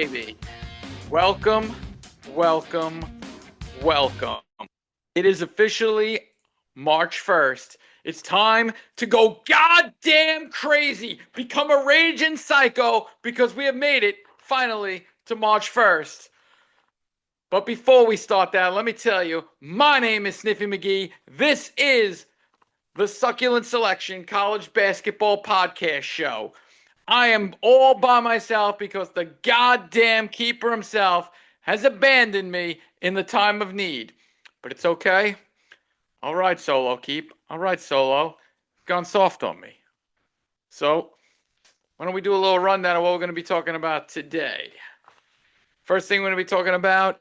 baby. Welcome, welcome, welcome. It is officially March 1st. It's time to go goddamn crazy, become a raging psycho, because we have made it, finally, to March 1st. But before we start that, let me tell you, my name is Sniffy McGee. This is the Succulent Selection College Basketball Podcast Show. I am all by myself because the goddamn keeper himself has abandoned me in the time of need. But it's okay. All right, Solo Keep. All right, Solo. Gone soft on me. So, why don't we do a little rundown of what we're going to be talking about today? First thing we're going to be talking about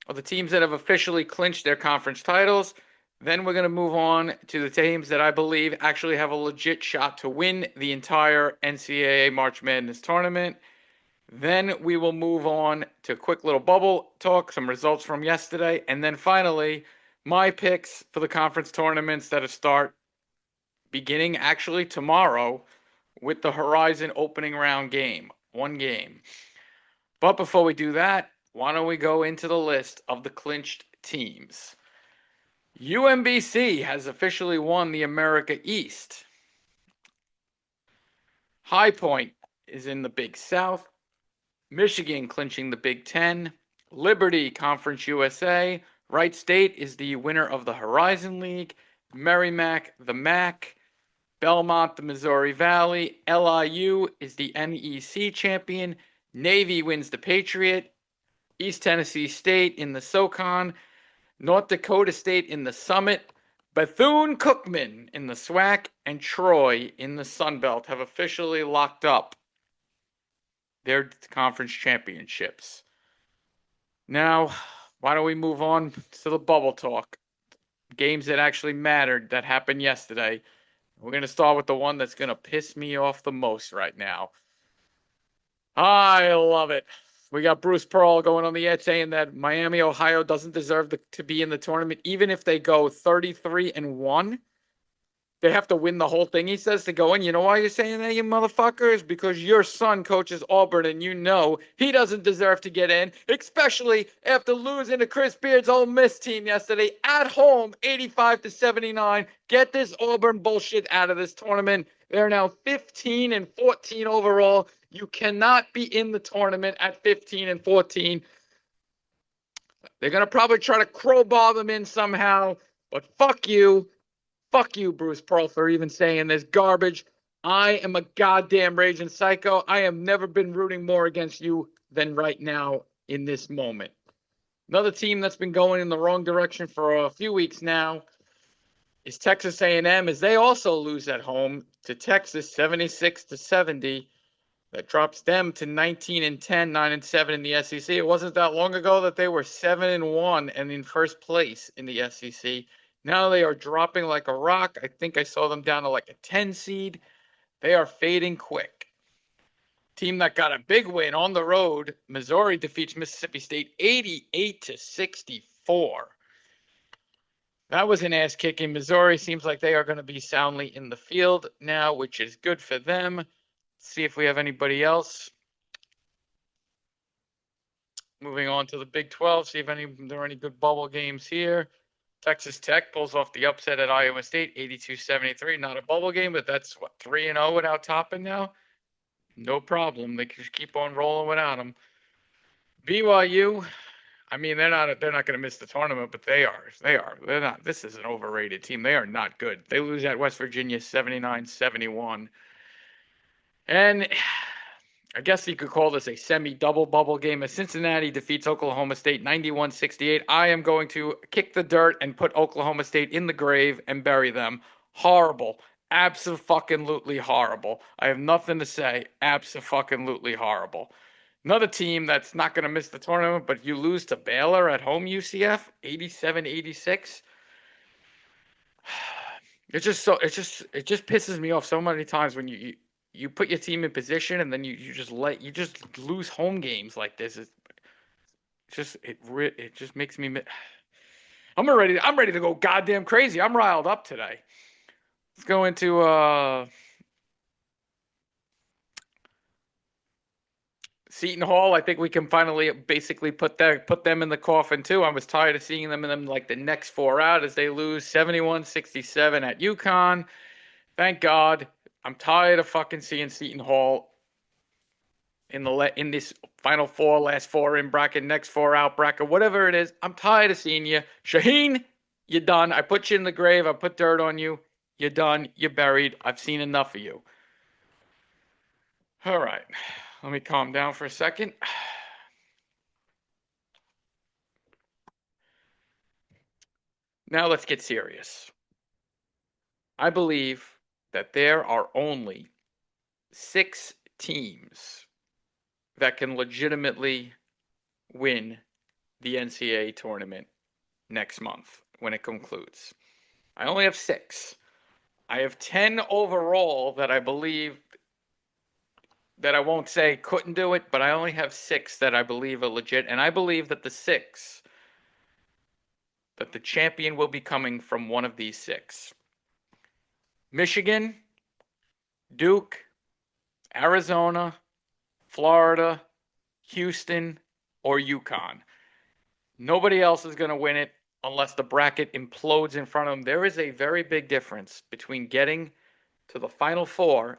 are the teams that have officially clinched their conference titles. Then we're going to move on to the teams that I believe actually have a legit shot to win the entire NCAA March Madness tournament. Then we will move on to a quick little bubble talk, some results from yesterday, and then finally, my picks for the conference tournaments that start beginning actually tomorrow with the Horizon opening round game. One game. But before we do that, why don't we go into the list of the clinched teams? UMBC has officially won the America East. High Point is in the Big South. Michigan clinching the Big Ten. Liberty, Conference USA. Wright State is the winner of the Horizon League. Merrimack, the MAC. Belmont, the Missouri Valley. LIU is the NEC champion. Navy wins the Patriot. East Tennessee State in the SoCon. North Dakota State in the Summit. Bethune-Cookman in the SWAC. And Troy in the Sun Belt have officially locked up their conference championships. Now, why don't we move on to the bubble talk? Games that actually mattered that happened yesterday. We're going to start with the one that's going to piss me off the most right now. I love it. We got Bruce Pearl going on the edge saying that Miami, Ohio doesn't deserve to be in the tournament, even if they go 33-1. They have to win the whole thing, he says, to go in. You know why you're saying that, you motherfuckers? Because your son coaches Auburn, and you know he doesn't deserve to get in, especially after losing to Chris Beard's Ole Miss team yesterday at home, 85-79. Get this Auburn bullshit out of this tournament. They're now 15-14 overall. You cannot be in the tournament at 15-14. They're going to probably try to crowbar them in somehow, but fuck you. Fuck you, Bruce Pearl, for even saying this garbage. I am a goddamn raging psycho. I have never been rooting more against you than right now in this moment. Another team that's been going in the wrong direction for a few weeks now is Texas A&M, as they also lose at home to Texas 76-70. That drops them to 19-10, 9-7 in the SEC. It wasn't that long ago that they were 7-1 and in first place in the SEC. Now they are dropping like a rock. I think I saw them down to like a 10 seed. They are fading quick. Team that got a big win on the road, Missouri defeats Mississippi State 88-64. That was an ass kicking. Missouri seems like they are going to be soundly in the field now, which is good for them. Let's see if we have anybody else. Moving on to the Big 12, see if there are any good bubble games here. Texas Tech pulls off the upset at Iowa State, 82-73. Not a bubble game, but that's, 3-0 without Toppin now? No problem. They can just keep on rolling without him. BYU, I mean, they're not going to miss the tournament, but they are. They're not. This is an overrated team. They are not good. They lose at West Virginia 79-71. And I guess you could call this a semi-double bubble game as Cincinnati defeats Oklahoma State 91-68. I am going to kick the dirt and put Oklahoma State in the grave and bury them. Horrible. Abso-fucking-lutely horrible. I have nothing to say. Abso-fucking-lutely horrible. Another team that's not going to miss the tournament, but you lose to Baylor at home, UCF, 87-86. It just pisses me off so many times when you put your team in position and then you just lose home games like this. It just makes me. I'm ready to go goddamn crazy. I'm riled up today. Let's go into Seton Hall, I think we can finally basically put them in the coffin too. I was tired of seeing them in them like the next four out as they lose 71-67 at UConn. Thank God. I'm tired of fucking seeing Seton Hall in this final four, last four in bracket, next four out bracket, whatever it is. I'm tired of seeing you. Shaheen, you're done. I put you in the grave. I put dirt on you. You're done. You're buried. I've seen enough of you. All right. Let me calm down for a second. Now let's get serious. I believe that there are only 6 teams that can legitimately win the NCAA tournament next month when it concludes. I only have 6. I have 10 overall that I believe that I won't say couldn't do it, but I only have 6 that I believe are legit. And I believe that the champion will be coming from one of these 6. Michigan, Duke, Arizona, Florida, Houston, or UConn. Nobody else is going to win it unless the bracket implodes in front of them. There is a very big difference between getting to the Final Four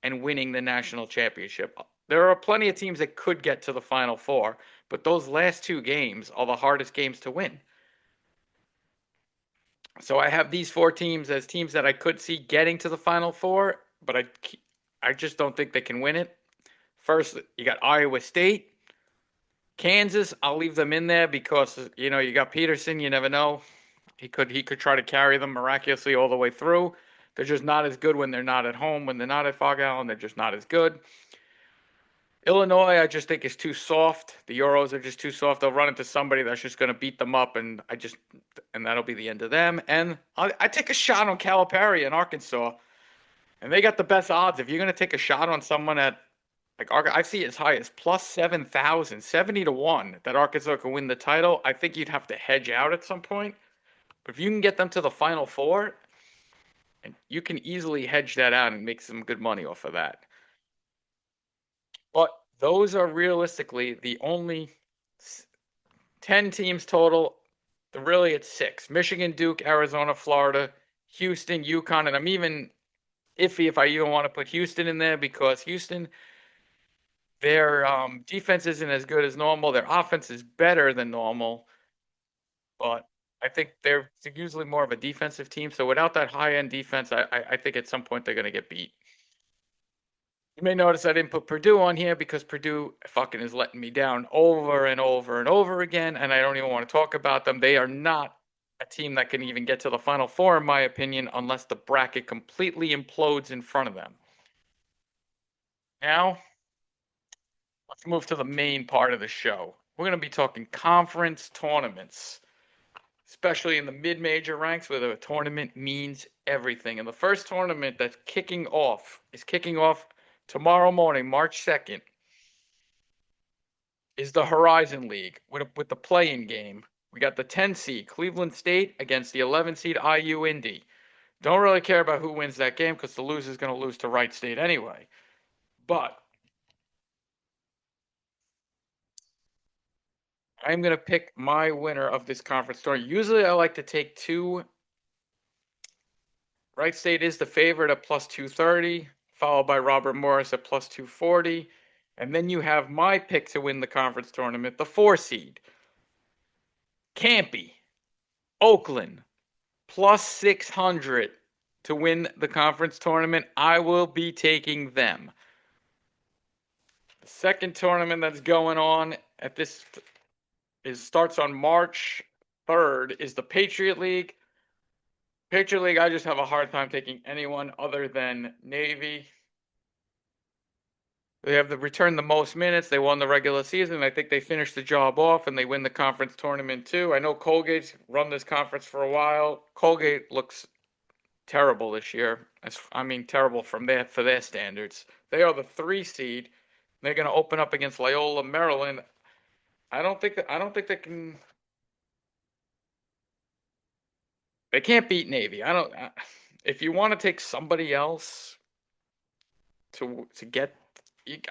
and winning the national championship. There are plenty of teams that could get to the Final Four, but those last 2 games are the hardest games to win. So I have these 4 teams as teams that I could see getting to the Final Four, but I just don't think they can win it. First, you got Iowa State. Kansas, I'll leave them in there because you got Peterson. You never know; he could try to carry them miraculously all the way through. They're just not as good when they're not at home. When they're not at Fog Island, they're just not as good. Illinois, I just think is too soft. The Euros are just too soft. They'll run into somebody that's just going to beat them up, and that'll be the end of them. And I take a shot on Calipari in Arkansas, and they got the best odds. If you're going to take a shot on someone at like I see it as high as plus 7,000, 70 to 1 that Arkansas can win the title. I think you'd have to hedge out at some point. But if you can get them to the Final Four, and you can easily hedge that out and make some good money off of that. But those are realistically the only 10 teams total. Really, it's 6. Michigan, Duke, Arizona, Florida, Houston, UConn, and I'm even iffy if I even want to put Houston in there because Houston, their defense isn't as good as normal. Their offense is better than normal, but I think they're usually more of a defensive team. So without that high-end defense, I think at some point they're going to get beat. You may notice I didn't put Purdue on here because Purdue fucking is letting me down over and over and over again, and I don't even want to talk about them. They are not a team that can even get to the Final Four, in my opinion, unless the bracket completely implodes in front of them. Now, let's move to the main part of the show. We're going to be talking conference tournaments, especially in the mid-major ranks where the tournament means everything. And the first tournament that's kicking off tomorrow morning, March 2nd, is the Horizon League with the play-in game. We got the 10 seed Cleveland State against the 11 seed IU Indy. Don't really care about who wins that game because the loser is going to lose to Wright State anyway. But I'm going to pick my winner of this conference tournament. Usually I like to take 2. Wright State is the favorite at plus 230, followed by Robert Morris at plus 240. And then you have my pick to win the conference tournament, the 4 seed. Campy, Oakland, plus 600 to win the conference tournament. I will be taking them. The second tournament that's going on at this starts on March 3rd is the Patriot League. Patriot League, I just have a hard time taking anyone other than Navy. They have returned the most minutes. They won the regular season. I think they finished the job off and they win the conference tournament too. I know Colgate's run this conference for a while. Colgate looks terrible this year. I mean, terrible for their standards. They are the 3 seed. They're going to open up against Loyola, Maryland. I don't think they can. They can't beat Navy. If you want to take somebody else to get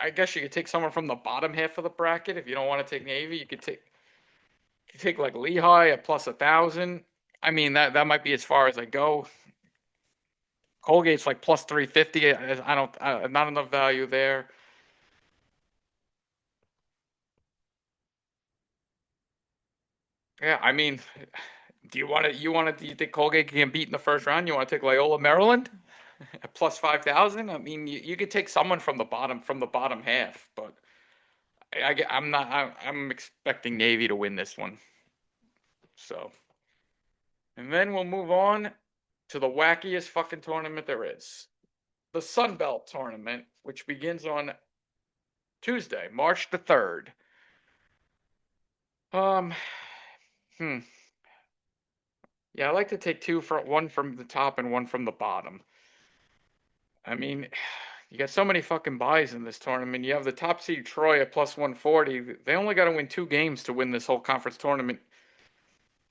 I guess you could take someone from the bottom half of the bracket if you don't want to take Navy. You could take like Lehigh at plus 1,000. I mean that might be as far as I go. Colgate's like plus 350. I don't not enough value there. Yeah, I mean, do you think Colgate can get beat in the first round? You want to take Loyola Maryland at plus 5,000? I mean, you could take someone from the bottom half, but I'm not I'm expecting Navy to win this one. So, and then we'll move on to the wackiest fucking tournament there is. The Sun Belt tournament, which begins on Tuesday, March the 3rd. Um, hmm. Yeah, I like to take one from the top and one from the bottom. I mean, you got so many fucking buys in this tournament. You have the top seed Troy at plus 140. They only got to win 2 games to win this whole conference tournament.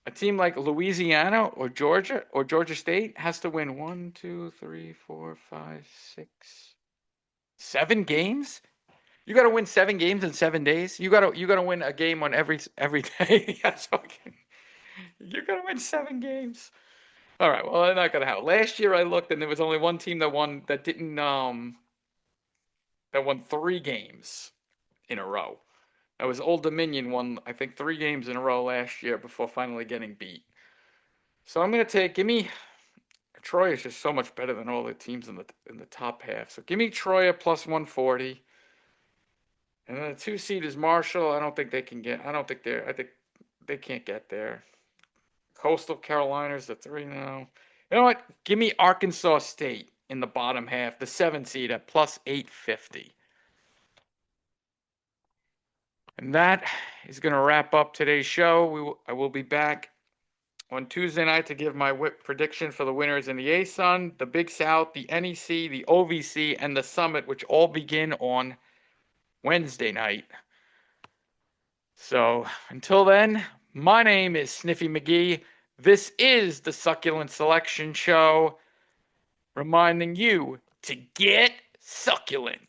A team like Louisiana or Georgia State has to win 7 games. You got to win 7 games in 7 days. You got to win a game on every day. That's fucking. You got to win 7 games. All right. Well, they're not gonna have. Last year I looked and there was only one team that won 3 games in a row. That was Old Dominion won I think 3 games in a row last year before finally getting beat. So I'm gonna give me Troy is just so much better than all the teams in the top half. So give me Troy at plus 140. And then the 2 seed is Marshall. I don't think they can get. I don't think they're. I think they can't get there. Coastal Carolinas, the 3 now. You know what? Give me Arkansas State in the bottom half, the 7 seed at plus 850. And that is going to wrap up today's show. I will be back on Tuesday night to give my whip prediction for the winners in the ASUN, the Big South, the NEC, the OVC, and the Summit, which all begin on Wednesday night. So until then, my name is Sniffy McGee. This is the Succulent Selection Show, reminding you to get succulent.